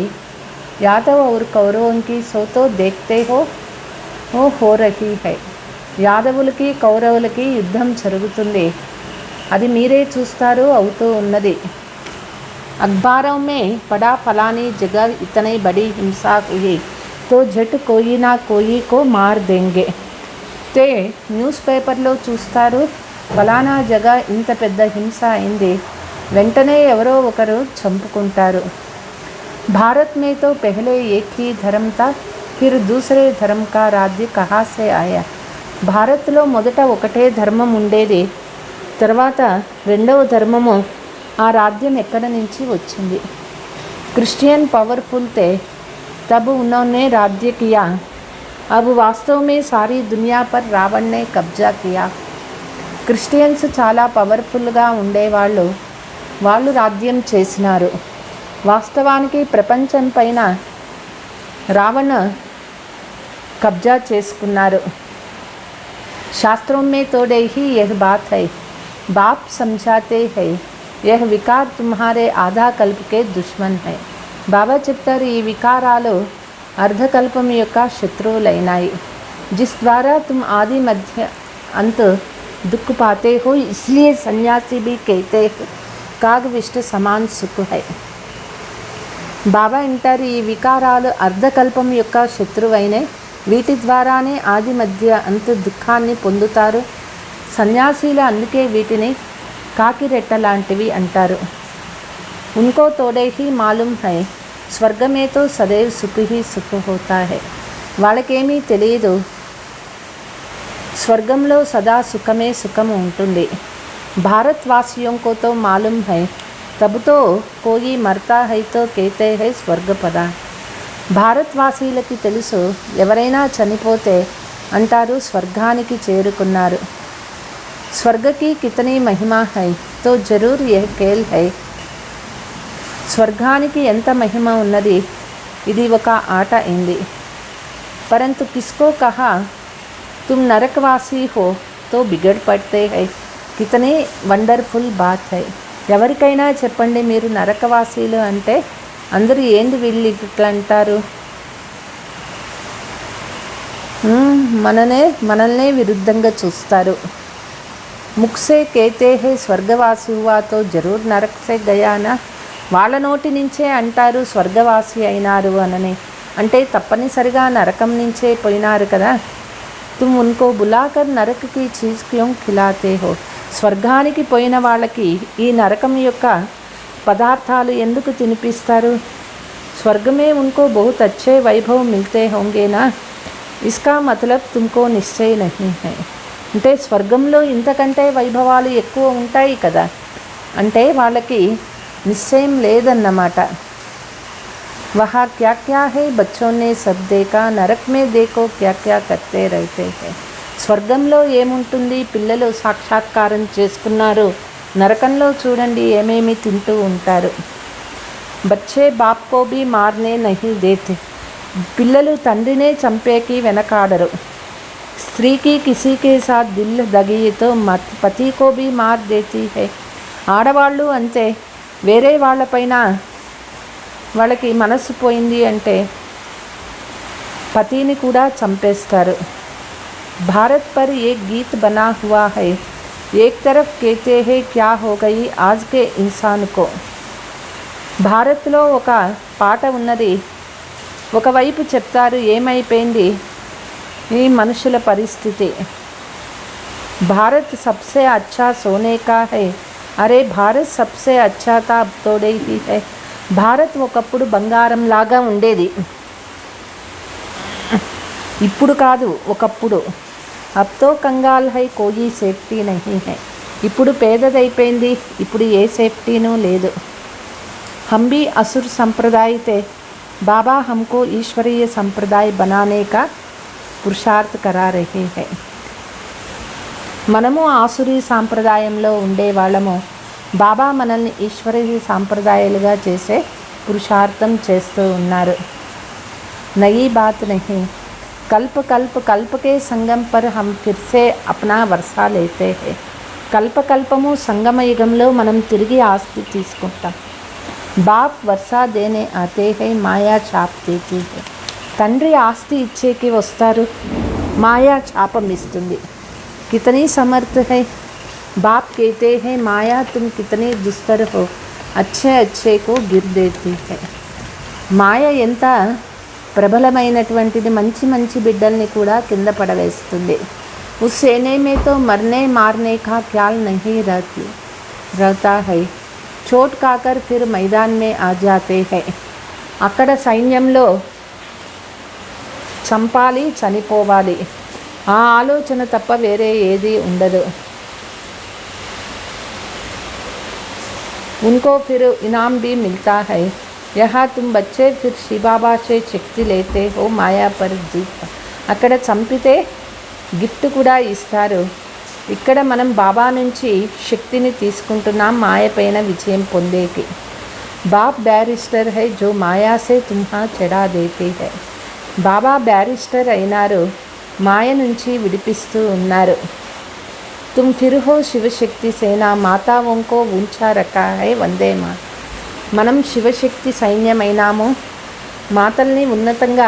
యాదవ్ ఔర్ కౌరవంకి సోతో దేఖ్తే హో రహీ హై. యాదవులకి కౌరవులకి యుద్ధం జరుగుతుంది. అది మీరే చూస్తారు, అవుతూ ఉన్నది. అఖబారోं में पड़ा फलानी जगह इतनी बड़ी हिंसा हुई तो झट कोई ना कोई को मार देंगे. తే న్యూస్ పేపర్లో చూస్తారు, ఫలానా జగ ఇంత పెద్ద హింస అయింది, వెంటనే ఎవరో ఒకరు చంపుకుంటారు. భారత్ మే తో పెహలే ఏక్ హీ ధర్మ్ తా ఫిర్ దూసరే ధర్మ్ కా రాజ్య కహా సే ఆయా. భారత్లో మొదట ఒకటే ధర్మం ఉండేది, తర్వాత రెండవ ధర్మము ఆ రాజ్యం ఎక్కడి నుంచి వచ్చింది. క్రిస్టియన్ పవర్ఫుల్ थे तब उन्होंने राज्य किया. अब वास्तव में सारी दुनिया पर रावण ने कब्जा किया. క్రిస్టియన్స్ చాలా పవర్ఫుల్గా ఉండేవాళ్ళు, వాళ్ళు రాజ్యం చేసినారు. వాస్తవానికి ప్రపంచం పైన రావణ కబ్జా చేసుకున్నారు. शास्त्रों में तोड़े ही यह बात है, बाप समझाते हैं यह विकार तुम्हारे आधा कल्प के दुश्मन है. బాబా చెప్తారు, ఈ వికారాలు అర్ధకల్పం యొక్క శత్రువులైనాయి. जिस द्वारा तुम आदि मध्य अंत दुख पाते हो, इसलिए सन्यासी भी कहते हैं कागविष्ट समान सुख है. బాబా అంటారు, ఈ వికారాలు అర్ధకల్పం యొక్క శత్రువైనాయి, వీటి ద్వారానే ఆది మధ్య అంత దుఃఖాన్ని పొందుతారు. సన్యాసీలు అందుకే వీటిని కాకిరెట్ట లాంటివి అంటారు. ఉన్కో తోడే హీ మాలూమ్ హై స్వర్గమే తో సదైవ్ సుఖ హీ సుఖ హోతా హై. వాళ్ళకేమీ తెలియదు, స్వర్గంలో సదా సుఖమే సుఖము ఉంటుంది. భారత్వాసియోం కో తో మాలూమ్ హై తబ్ తో కోయి మర్తా హై తో కేతే హై స్వర్గపద. భారత్వాసీలకి తెలుసు, ఎవరైనా చనిపోతే అంటారు స్వర్గానికి చేరుకున్నారు. స్వర్గకి కితనీ మహిమా హై తో జరూర్ యహ్ కేల్ హై. స్వర్గానికి ఎంత మహిమ ఉన్నది, ఇది ఒక ఆట అయింది. పరంతు కిస్కో కహా తుమ్ నరకవాసీ హో తో బిగడ్ పడితే హై, కితనీ వండర్ఫుల్ బాత్ హై. ఎవరికైనా చెప్పండి మీరు నరకవాసీలు అంటే అందరూ ఏంది వీళ్ళు ఇట్లా అంటారు, మనల్నే విరుద్ధంగా చూస్తారు. ముక్సే కేతే హే స్వర్గవాసి హువాతో జరూర్ నరక్ సే గయానా. వాళ్ళ నోటి నుంచే అంటారు స్వర్గవాసి అయినారు అనని, అంటే తప్పనిసరిగా నరకం నుంచే పోయినారు కదా. తుమ్ ఉన్కో బులాకర్ నరకకి చీజ్ క్యోం ఖిలాతే హో. స్వర్గానికి పోయిన వాళ్ళకి ఈ నరకం యొక్క పదార్థాలు ఎందుకు తినిపిస్తారు. స్వర్గమే ఉన్కో బహుత్ అచ్చే వైభవ్ మిల్తే హోంగేనా, ఇస్కా మతలబ్ తుమ్కో నిశ్చయ నహీ హై. అంటే స్వర్గంలో ఇంతకంటే వైభవాలు ఎక్కువ ఉంటాయి కదా, అంటే వాళ్ళకి నిశ్చయం లేదన్నమాట. वहाँ क्या क्या है बच्चों ने सब देखा, नरक में देखो क्या क्या करते रहते हैं. స్వర్గంలో ఏముంటుంది, పిల్లలు సాక్షాత్కారం చేసుకున్నారు, నరకంలో చూడండి ఏమేమి తింటూ ఉంటారు. బచ్చే బాప్ కో భీ మార్నే నహీ దేతే, పిల్లలు తండ్రినే చంపేకి వెనకాడరు. స్త్రీకి కిసీకే సాత్ దిల్ దగి తో పతి కో భీ మార్ దేతీ హై, ఆడవాళ్ళు అంతే, వేరే వాళ్ళపైన వాళ్ళకి మనసు పోయింది అంటే పతిని కూడా చంపేస్తారు. భారత్ పర్ ఏక్ గీత్ బనా హువా హై, ఏక్ తరఫ్ కేతే హై క్యా హో గయి ఆజ్ కే ఇన్సాన్ కో. భారత్లో ఒక పాట ఉన్నది, ఒకవైపు చెప్తారు ఏమైపోయింది ఈ మనుషుల పరిస్థితి. భారత్ సబ్సే అచ్చా సోనే కా హై, అరే భారత్ సబ్సే అచ్చా తా అబ్ తోడే హీ హై. భారత్ ఒకప్పుడు బంగారం లాగా ఉండేది, ఇప్పుడు కాదు ఒకప్పుడు. అబ్తో కంగాల్ హై కోయి సేఫ్టీ నహీ హై, ఇప్పుడు పేదదైపోయింది, ఇప్పుడు ఏ సేఫ్టీనూ లేదు. హమ్ భీ అసుర్ సంప్రదాయ్ తే, బాబా హమ్కో ఈశ్వరీయ సంప్రదాయ్ బనానే కా పురుషార్థ్ కరా రహే హై. మనము ఆసురీ సాంప్రదాయంలో ఉండేవాళ్ళము, బాబా మనల్ని ఈశ్వరీయ సాంప్రదాయాలుగా చేసే పురుషార్థం చేస్తూ ఉన్నారు. నయీ బాత్ నహీ, కల్ప కల్ప కల్పకే సంగం పర్ హమ్ ఫిర్సే అప్నా వర్షా లేతే హై. కల్పకల్పము సంగమయుగంలో మనం తిరిగి ఆస్తి తీసుకుంటాం. బాప్ వర్షా దేనే ఆతే హై, మాయా చాప్ దేతీ హై. తండ్రి ఆస్తి ఇచ్చేకి వస్తారు, మాయా చాపం ఇస్తుంది. కితనీ సమర్థ హై, बाप कहते हैं माया तुम कितने दुस्तर हो, अच्छे अच्छे को गिर देती है. మాయ ఎంత ప్రబలమైనటువంటిది, మంచి మంచి బిడ్డల్ని కూడా కింద పడవేస్తుంది. उस सेने में तो मरने मारने का ख्याल नहीं रहता है, चोट खाकर फिर मैदान में आ जाते हैं. అక్కడ సైన్యంలో చంపాలి చనిపోవాలి ఆ ఆలోచన తప్ప వేరే ఏది ఉండదు. उनको फिर इनाम भी मिलता है. यहाँ तुम बच्चे फिर शिव बाबा से शक्ति लेते हो, माया पर जीत. అక్కడ చంపితే గిఫ్ట్ కూడా ఇస్తారు, ఇక్కడ మనం బాబా నుంచి శక్తిని తీసుకుంటున్నాం మాయపైన విజయం పొందేకి. బాప్ బ్యారిస్టర్ హై జో మాయా సే తుమ్హా చెడా దేతే హై. బాబా బ్యారిస్టర్ అయినారు, మాయ నుంచి విడిపిస్తూ ఉన్నారు. तुम फिर हो శివశక్తి సేనా, మాతాओं को ऊंचा रखा है వందే మాత. మనం శివశక్తి సైన్యమైనాము, మాతల్ని ఉన్నతంగా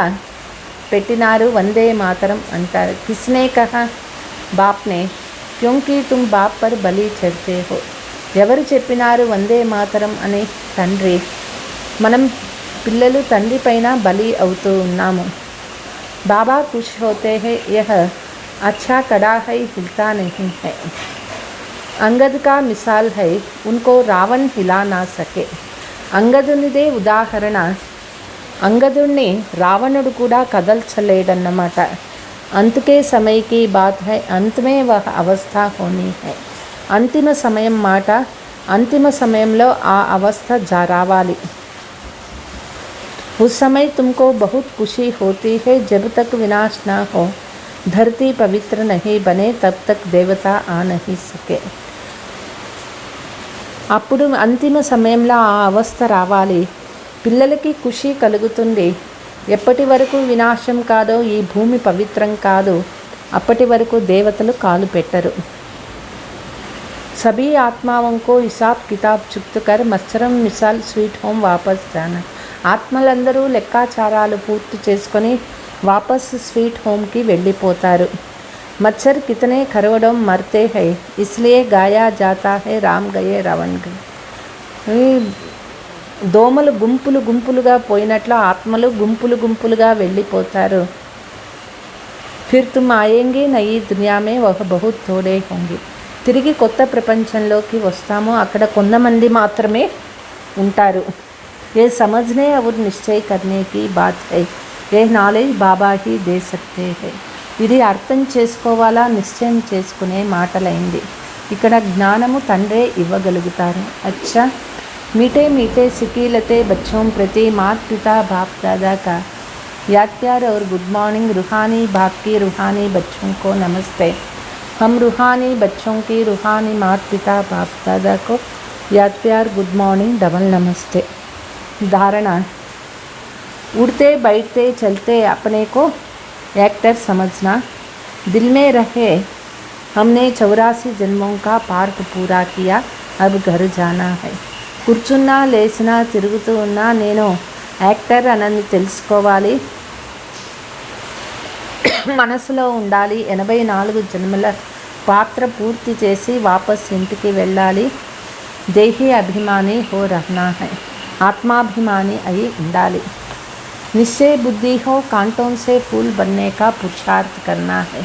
పెట్టినారు, వందే మాతరం అంటారు. కిస్నే కహా, బాప్నే, క్యోంకి తుమ్ బాప్ పర్ బలి చढ़ते हो. ఎవరు చెప్పినారు వందే మాతరం అని? తండ్రి. మనం పిల్లలు తండ్రి పైన బలి అవుతూ ఉన్నాము. బాబా ఖుష్ హోతే హై, యహ్ अच्छा कड़ा है हिलता नहीं है. अंगद का मिसाल है, उनको रावण हिला ना सके. అంగదునిదే ఉదాహరణ, అంగదుణ్ణి రావణుడు కూడా కదల్చలేడన్నమాట. అంతకే సమయ की बात है, अंत में वह अवस्था होनी है. అంతిమ సమయం మాట, అంతిమ సమయంలో ఆ అవస్థ రావాలి. उस समय तुमको बहुत खुशी होती है, जब तक विनाश ना हो, धरती पवित्र नहीं बने तब तक देवता आ नहीं सके. అప్పుడు అంతిమ సమయంలో ఆ అవస్థ రావాలి. పిల్లలకి ఖుషి కలుగుతుంది, ఎప్పటి వరకు వినాశం కాదో, ఈ భూమి పవిత్రం కాదు, అప్పటి వరకు దేవతలు కాలు పెట్టరు. సభీ ఆత్మావంకో హిసాబ్ కితాబ్ చుక్తు కర్ మత్సరం మిసాల్ స్వీట్ హోమ్ వాపస్ జానా. ఆత్మలందరూ లెక్కాచారాలు పూర్తి చేసుకొని వాపస్ స్వీట్ హోమ్కి వెళ్ళిపోతారు. మచ్చర్ కితనే కరవడం మర్తే హై, ఇస్లియే గాయా జాతా హై రామ్ గయే రావణ్ గయే. దోమలు గుంపులు గుంపులుగా పోయినట్లు ఆత్మలు గుంపులు గుంపులుగా వెళ్ళిపోతారు. ఫిర్ తుమ్ ఆయేంగే నయీ దునియామే వహ్ బహుత్ థోడే హోంగే. తిరిగి కొత్త ప్రపంచంలోకి వస్తాము, అక్కడ కొంతమంది మాత్రమే ఉంటారు. ఏ సమజ్నే ఔర్ నిశ్చయ్ కర్నే కీ బాత్ హై, ఏ నాలెడ్జ్ బాబా హీ దే సక్తే హై. ఇది అర్థం చేసుకోవాలా, నిశ్చయం చేసుకునే మాటలైంది. ఇక్కడ జ్ఞానము తండ్రే ఇవ్వగలుగుతారు. అచ్చా, मीठे मीठे सिकीलते बच्चों प्रति माता पिता बाप दादा का याद प्यार और गुड मॉर्निंग। रूहानी बाप की रूहानी बच्चों को नमस्ते। हम रूहानी बच्चों की रूहानी माता पिता बाप दादा को याद प्यार गुड मॉर्निंग डबल नमस्ते। धारणा, उड़ते बैठते चलते अपने को एक्टर समझना। दिल में रहे हमने 84 जन्मों का पार्ट पूरा किया, अब घर जाना है। కూర్చున్నా లేచినా తిరుగుతూ ఉన్నా నేను యాక్టర్ అని తెలుసుకోవాలి, మనసులో ఉండాలి। 84 జన్మల పాత్ర పూర్తి చేసి వాపస్ ఇంటికి వెళ్ళాలి। దేహీ అభిమాని హో రహనా హై, ఆత్మాభిమాని అయి ఉండాలి। నిశ్చయ బుద్ధి హో కాంటోं से फूल बनने का पुरुषार्थ करना है।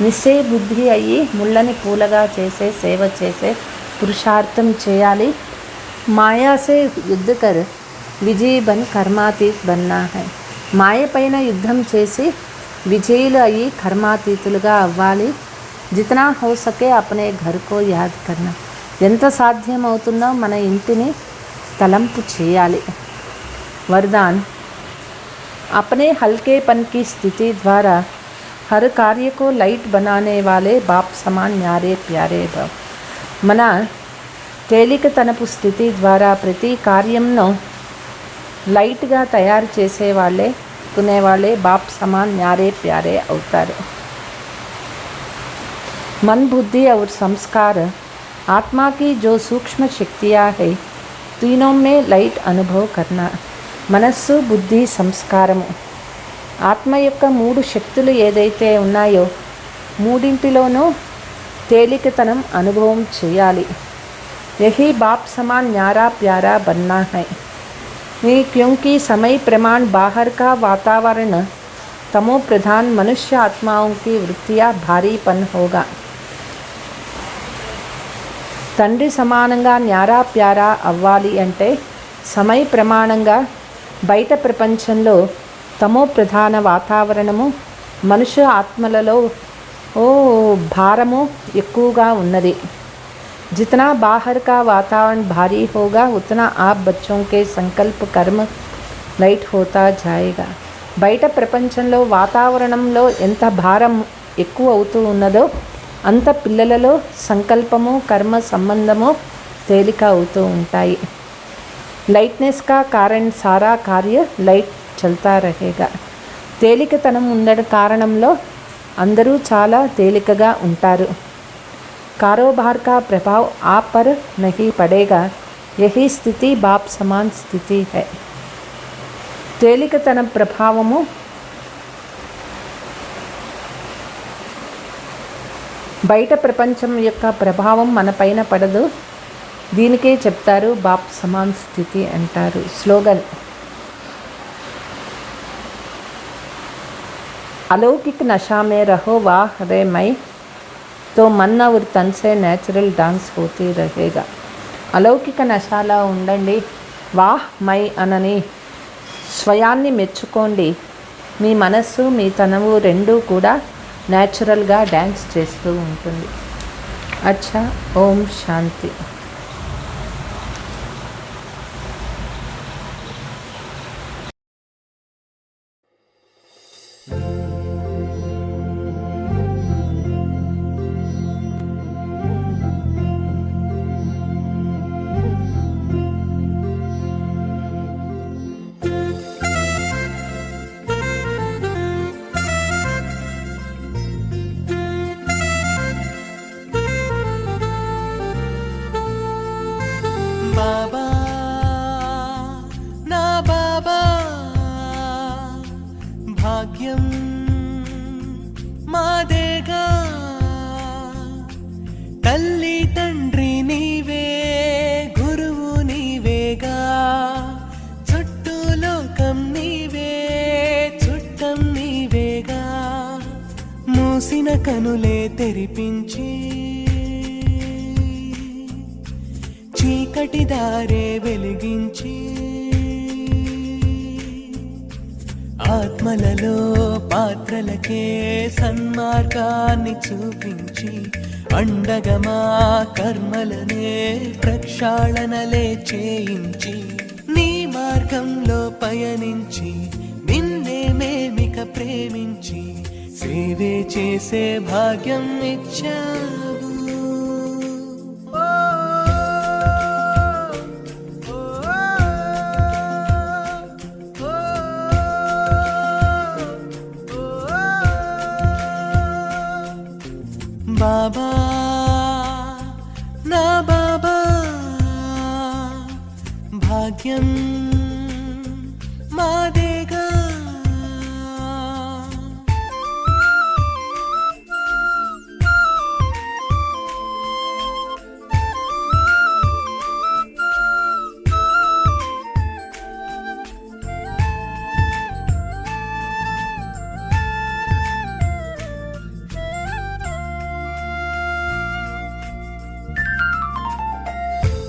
నిశ్చయ బుద్ధి అయ్యి ముళ్ళని పూలగా చేసే సేవ చేసే పురుషార్థం చేయాలి। మాయా से युद्ध कर విజయ్ బన్ కర్మాతీత్ బన్నా హై, మాయ పైన యుద్ధం చేసి విజయులు అయ్యి కర్మాతీతులుగా అవ్వాలి। జితనా హో సకే అప్నే ఘర్ కో యాద్ కర్నా, ఎంత సాధ్యమవుతుందో మన ఇంటిని తలంపు చేయాలి। వరదాన్, अपने हल्केपन की स्थिति द्वारा हर कार्य को लाइट बनाने वाले बाप समान न्यारे प्यारे भव। మన తేలికతనపు స్థితి ద్వారా ప్రతి కార్యంను లైట్గా తయారు చేసేవాళ్ళే కునేవాళ్ళే బాప్ సమాన్ న్యారే ప్యారే అవుతారు। मन बुद्धि और संस्कार आत्मा की जो सूक्ष्म शक्तियाँ है, तीनों में लाइट अनुभव करना। మనస్సు బుద్ధి సంస్కారము ఆత్మ యొక్క 3 శక్తులు ఏదైతే ఉన్నాయో మూడింటిలోనూ తేలికతనం అనుభవం చేయాలి। यही बाप समान न्यारा प्यारा बनना है। क्योंकि समय प्रमाण बाहर का वातावरण तमो प्रधान मनुष्य आत्माओं की वृत्तियाँ भारीपन होगा। తండ్రి సమానంగా న్యారా ప్యారా అవ్వాలి అంటే సమయ ప్రమాణంగా బయట ప్రపంచంలో తమో ప్రధాన వాతావరణము మనుష్య ఆత్మలలో భారము ఎక్కువగా ఉన్నది। जितना बाहर का वातावरण भारी होगा उतना आप बच्चों के संकल्प कर्म लाइट होता जाएगा। బయట ప్రపంచంలో వాతావరణంలో ఎంత భారం ఎక్కువ అవుతూ ఉన్నదో అంత పిల్లలలో సంకల్పము కర్మ సంబంధము తేలిక అవుతూ ఉంటాయి। लाइटनेस का कारण सारा कार्य लाइट चलता रहेगा। తేలికతనం ఉండడం కారణంలో అందరూ చాలా తేలికగా ఉంటారు। कारोबार का प्रभाव आप पर नहीं पड़ेगा, यही स्थिति बाप समान स्थिति है। తేలికతన ప్రభావము బయట ప్రపంచం యొక్క ప్రభావం మన పైన పడదు, దీనికే చెప్తారు బాప్ సమాన్ స్థితి అంటారు। స్లోగన్, अलौकिक नशा में रहो वाह रे मैं, तो मन और तन से नेचुरल डांस होती रहेगा। अलौकिक నశాలా ఉండండి, వాహ్ మై అనని స్వయాన్ని మెచ్చుకోండి, మీ మనస్సు మీ తనవు రెండూ కూడా న్యాచురల్గా డ్యాన్స్ చేస్తూ ఉంటుంది। అచ్చా, ఓం శాంతి। బాబా నా బాబా భాగ్యం మాదేగా, తల్లి తండ్రి నీవే గురువు నీవేగా, చుట్టూ లోకం నీవే చుట్టం నీవేగా, మూసిన కనులే తెరిపించి చీకటి దారే వెలిగించి ఆత్మలలో పాత్రలకే సన్మార్గాన్ని చూపించి అండగా మా కర్మలనే ప్రక్షాళనలే చేయించి నీ మార్గంలో పయనించి నిన్నే మేమిక ప్రేమించి సేవే చేసే భాగ్యం ఇచ్చావు. బాబా నా బాబా భాగ్యం మాదేగా.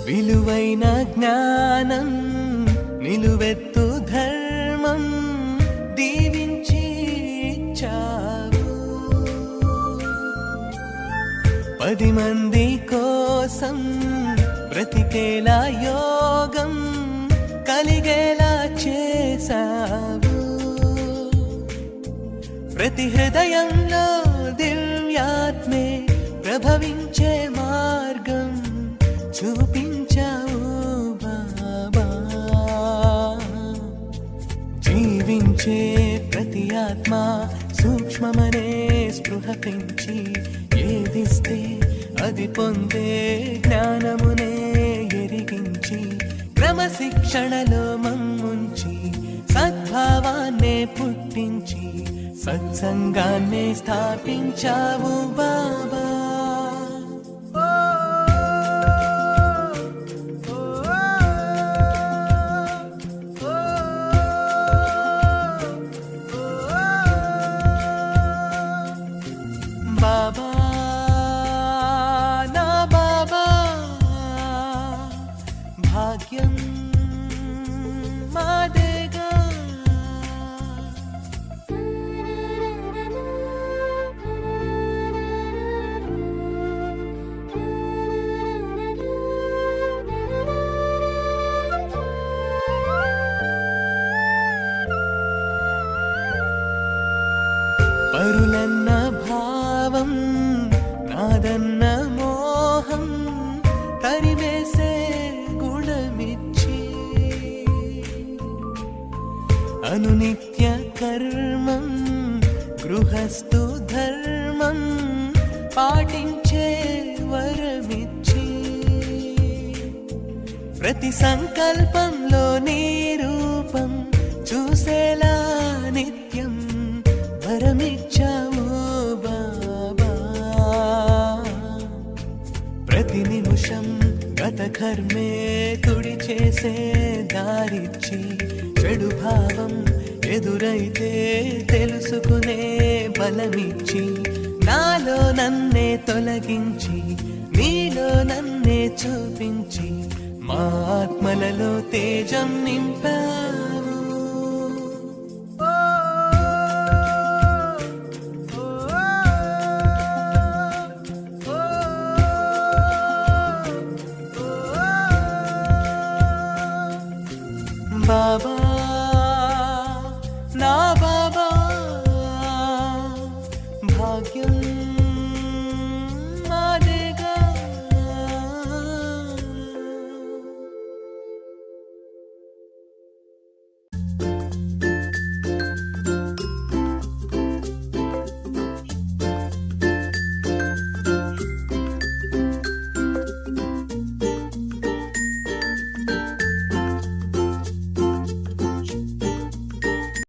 విలువైన జ్ఞానం నిలువెత్తు ధర్మం దీవించి ఇచ్చావు. 10 మంది కోసం బ్రతికేలా యోగం కలిగేలా చేశావు. ప్రతి హృదయంలో దివ్యాత్మే ప్రభవించే మార్గం చూపించావు బాబా. జీవించే ప్రతి ఆత్మ సూక్ష్మమనే స్పృహ పెంచి ఏదిస్తే అది పొందే జ్ఞానమునే ఎరిగించి క్రమశిక్షణలో మమ్ముంచి సద్భావాన్నే పుట్టించి సత్సంగాన్నే స్థాపించావు బాబా. బాబా నా బాబా భాగ్యం మాదేగా. పరులన్న భావం నాదన్న మోహం తరివేసే గుణమిచ్చి అనునిత్య కర్మం గృహస్థు ధర్మం పాటించే వరమిచ్చి ప్రతి సంకల్పంలో నీ రూపం చూసేలా నిత్యం వరమిచ్చావు బాబా. ప్రతి నిమిషం గత కర్మే తుడి చేసే దారిచ్చి చెడు భావం ఎదురైతే తెలుసుకునే బలమిచ్చి నాలో నన్నే తొలగించి నీలో నన్నే చూపించి మా ఆత్మలలో తేజం నింపావు.